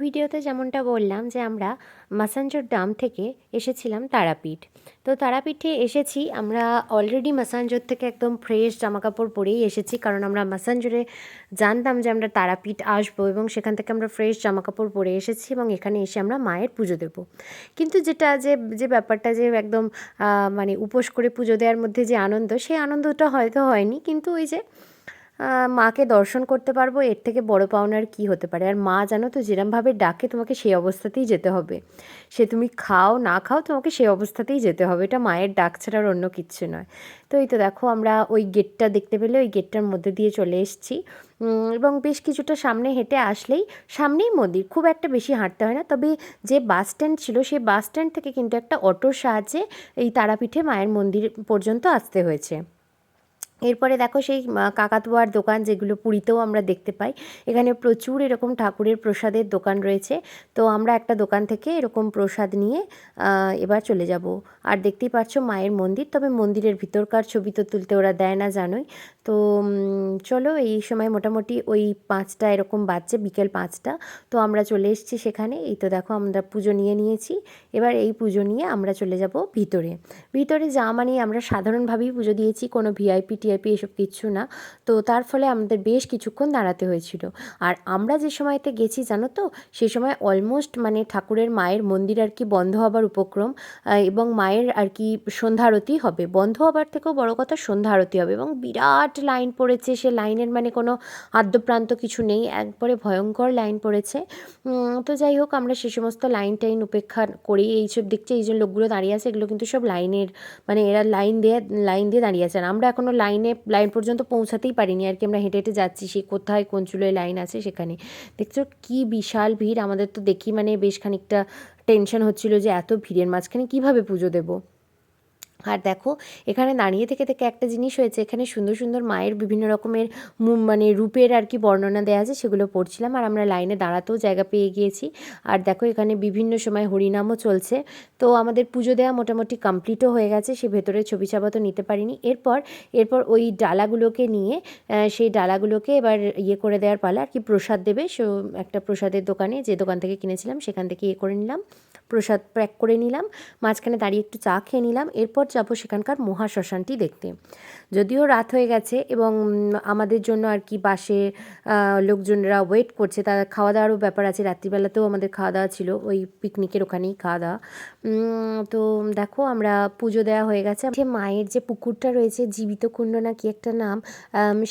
ভিডিওতে যেমনটা বললাম যে আমরা মাসাঞ্জোর ডাম থেকে এসেছিলাম তারাপীঠ। তো তারাপীঠে এসেছি আমরা অলরেডি মাসাঞ্জোর থেকে একদম ফ্রেশ জামাকাপড় পরেই এসেছি, কারণ আমরা মাসাঞ্জোরে জানতাম যে আমরা তারাপীঠ আসবো এবং সেখান থেকে আমরা ফ্রেশ জামাকাপড় পরে এসেছি এবং এখানে এসে আমরা মায়ের পুজো দেবো। কিন্তু যেটা যে যে ব্যাপারটা যে একদম মানে উপোস করে পুজো দেওয়ার মধ্যে যে আনন্দ, সেই আনন্দটা হয়তো হয়নি, কিন্তু ওই যে মাকে দর্শন করতে পারবো, এর থেকে বড় পাওনা আর কী হতে পারে। আর মা জানো তো যেরমভাবে ডাকে তোমাকে সেই অবস্থাতেই যেতে হবে, সে তুমি খাও না খাও তোমাকে সেই অবস্থাতেই যেতে হবে, এটা মায়ের ডাক ছাড়া আর অন্য কিচ্ছু নয়। তো এই তো দেখো আমরা ওই গেটটা দেখতে পেলে ওই গেটটার মধ্যে দিয়ে চলে এসেছি এবং বেশ কিছুটা সামনে হেঁটে আসলেই সামনেই মন্দির, খুব একটা বেশি হাঁটতে হয় না। তবে যে বাস স্ট্যান্ড ছিল সেই বাস স্ট্যান্ড থেকে কিন্তু একটা অটোর সাহায্যে এই তারাপীঠে মায়ের মন্দির পর্যন্ত আসতে হয়েছে। এরপরে দেখো সেই কাকাতুয়ার দোকান, যেগুলো পুরীতেও আমরা দেখতে পাই। এখানে প্রচুর এরকম ঠাকুরের প্রসাদের দোকান রয়েছে। তো আমরা একটা দোকান থেকে এরকম প্রসাদ নিয়ে এবার চলে যাব। আর দেখতেই পাচ্ছ মায়ের মন্দির, তবে মন্দিরের ভিতরকার ছবি তো তুলতে ওরা দেয় না জানোই। তো চলো, এই সময় মোটামুটি ওই 5টা এরকম বাজছে, বিকেল 5টা। তো আমরা চলে এসেছি সেখানে। এই তো দেখো আমরা পুজো নিয়ে নিয়েছি। এবার এই পুজো নিয়ে আমরা চলে যাব ভিতরে। ভিতরে যাওয়া মানে আমরা সাধারণভাবেই পুজো দিয়েছি, কোনো ভিআইপি টিআইপি এসব কিচ্ছু না। তো তার ফলে আমাদের বেশ কিছুক্ষণ দাঁড়াতে হয়েছিল। আর আমরা যে সময়তে গেছি জানো তো, সেই সময় অলমোস্ট মানে ঠাকুরের মায়ের মন্দির আর কি বন্ধ হবার উপক্রম, এবং মায়ের আর কি সন্ধ্যা আরতি হবে। বন্ধ হবার থেকেও বড় কথা সন্ধ্যা আরতি হবে এবং বিরাট লাইন পড়েছে। সে লাইনের মানে কোনো আদ্যপ্রান্ত কিছু নেই, একবারে ভয়ঙ্কর লাইন পড়েছে। তো যাই হোক, আমরা সে সমস্ত লাইন টাইন উপেক্ষা করেই এইসব দেখছি, এই যে লোকগুলো দাঁড়িয়ে আছে এগুলো কিন্তু সব লাইনের, মানে এরা লাইন দিয়ে দাঁড়িয়ে আছে। আর আমরা এখনও লাইন পর্যন্ত পৌঁছাতেই পারিনি আর কি, আমরা হেঁটে হেঁটে যাচ্ছি, সে কোথায় কোন চুলোয় লাইন আছে সেখানে। দেখছো কি বিশাল ভিড়, আমাদের তো দেখি মানে বেশ খানিকটা টেনশন হচ্ছিল যে এত ভিড়ের মাঝখানে কীভাবে পুজো দেবো। আর দেখো এখানে দাঁড়িয়ে থেকে থেকে একটা জিনিস হয়েছে, এখানে সুন্দর সুন্দর মায়ের বিভিন্ন রকমের মানে রূপের আর কি বর্ণনা দেওয়া আছে, সেগুলো পড়ছিলাম। আর আমরা লাইনে দাঁড়াতেও জায়গা পেয়ে গিয়েছি। আর দেখো এখানে বিভিন্ন সময় হরিনামও চলছে। তো আমাদের পুজো দেওয়া মোটামুটি কমপ্লিটও হয়ে গেছে, সে ভেতরে ছবি ছাপা তো নিতে পারিনি। এরপর ওই ডালাগুলোকে নিয়ে সেই ডালাগুলোকে এবার ইয়ে করে দেওয়ার পালা আর কি, প্রসাদ দেবে। সো একটা প্রসাদের দোকানে, যে দোকান থেকে কিনেছিলাম সেখান থেকে ইয়ে করে নিলাম, প্রসাদ প্যাক করে নিলাম, মাঝখানে দাঁড়িয়ে একটু চা খেয়ে নিলাম। এরপর যাবো সেখানকার মহাশ্মশানটি দেখতে। যদিও রাত হয়ে গেছে এবং আমাদের জন্য আর কি বাসে লোকজনরা ওয়েট করছে, তার খাওয়া দাওয়ারও ব্যাপার আছে, রাত্রিবেলাতেও আমাদের খাওয়া দাওয়া ছিল ওই পিকনিকের ওখানেই খাওয়া দাওয়া। তো দেখো আমরা পুজো দেওয়া হয়ে গেছে। যে মায়ের যে পুকুরটা রয়েছে, জীবিত কুণ্ড না কি একটা নাম,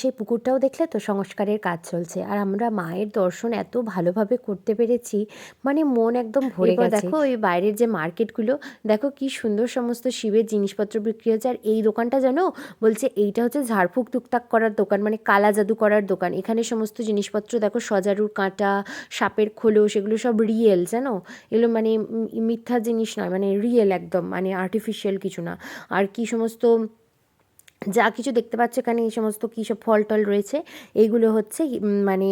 সেই পুকুরটাও দেখলে তো সংস্কারের কাজ চলছে। আর আমরা মায়ের দর্শন এত ভালোভাবে করতে পেরেছি, মানে মন একদম ভরে গেছে। দেখো ওই বাইরের যে মার্কেটগুলো, দেখো কি সুন্দর সমস্ত শিবের জিনিসপত্র বিক্রি হচ্ছে। আর এই দোকানটা জানো, বলছে এইটা হচ্ছে ঝাড়ফুঁক টুকটাক করার দোকান, মানে কালা জাদু করার দোকান। এখানে সমস্ত জিনিসপত্র দেখো, সজারুর কাঁটা, সাপের খোলস, এগুলো সব রিয়েল জানো, এগুলো মানে মিথ্যা জিনিস নয়, মানে রিয়েল একদম, মানে আর্টিফিশিয়াল কিছু না। আর কি সমস্ত যা কিছু দেখতে পাচ্ছ এখানে, এই সমস্ত কী সব ফল টল রয়েছে, এইগুলো হচ্ছে মানে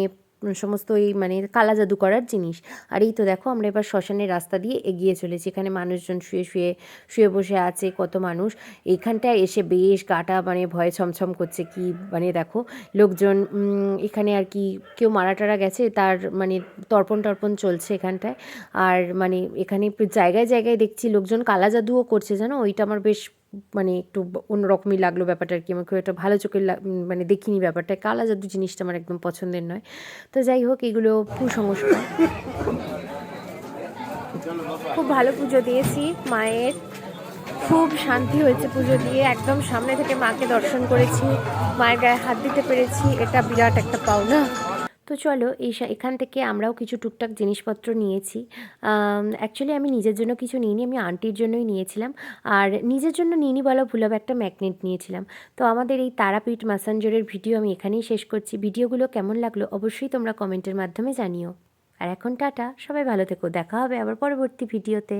সমস্ত এই মানে কালা জাদু করার জিনিস। আর এই তো দেখো আমরা এবার শ্মশানের রাস্তা দিয়ে এগিয়ে চলেছি। এখানে মানুষজন শুয়ে বসে আছে, কত মানুষ এইখানটায় এসে বেশ গাটা মানে ভয়ে ছমছম করছে। কি মানে দেখো লোকজন এখানে আর কি কেউ মারা টারা গেছে, তার মানে তর্পণ চলছে এখানটায়। আর মানে এখানে জায়গায় জায়গায় দেখছি লোকজন কালা জাদুও করছে জানো, ওইটা আমার বেশ মানে একটু অন্যরকমই লাগলো ব্যাপারটা আর কি। আমার খুব একটা ভালো চোখে মানে দেখিনি ব্যাপারটা, কালা জাদু জিনিসটা আমার একদম পছন্দের নয়। তো যাই হোক, এগুলো কুসংস্কার। খুব ভালো পুজো দিয়েছি মায়ের, খুব শান্তি হয়েছে পুজো দিয়ে, একদম সামনে থেকে মাকে দর্শন করেছি, মায়ের গায়ে হাত দিতে পেরেছি, এটা বিরাট একটা পাওনা। তো চলো এখান থেকে আমরাও কিছু টুকটাক জিনিসপত্র নিয়েছি। অ্যাকচুয়ালি আমি নিজের জন্য কিছু নিইনি, আমি আন্টির জন্যই নিয়েছিলাম। আর নিজের জন্য নিইনি বলা ভুল হবে, একটা ম্যাগনেট নিয়েছিলাম। তো আমাদের এই তারাপীঠ ম্যাসাঞ্জরের ভিডিও আমি এখানেই শেষ করছি। ভিডিওগুলো কেমন লাগলো অবশ্যই তোমরা কমেন্টের মাধ্যমে জানিও। আর এখন টাটা, সবাই ভালো থেকো, দেখা হবে আবার পরবর্তী ভিডিওতে।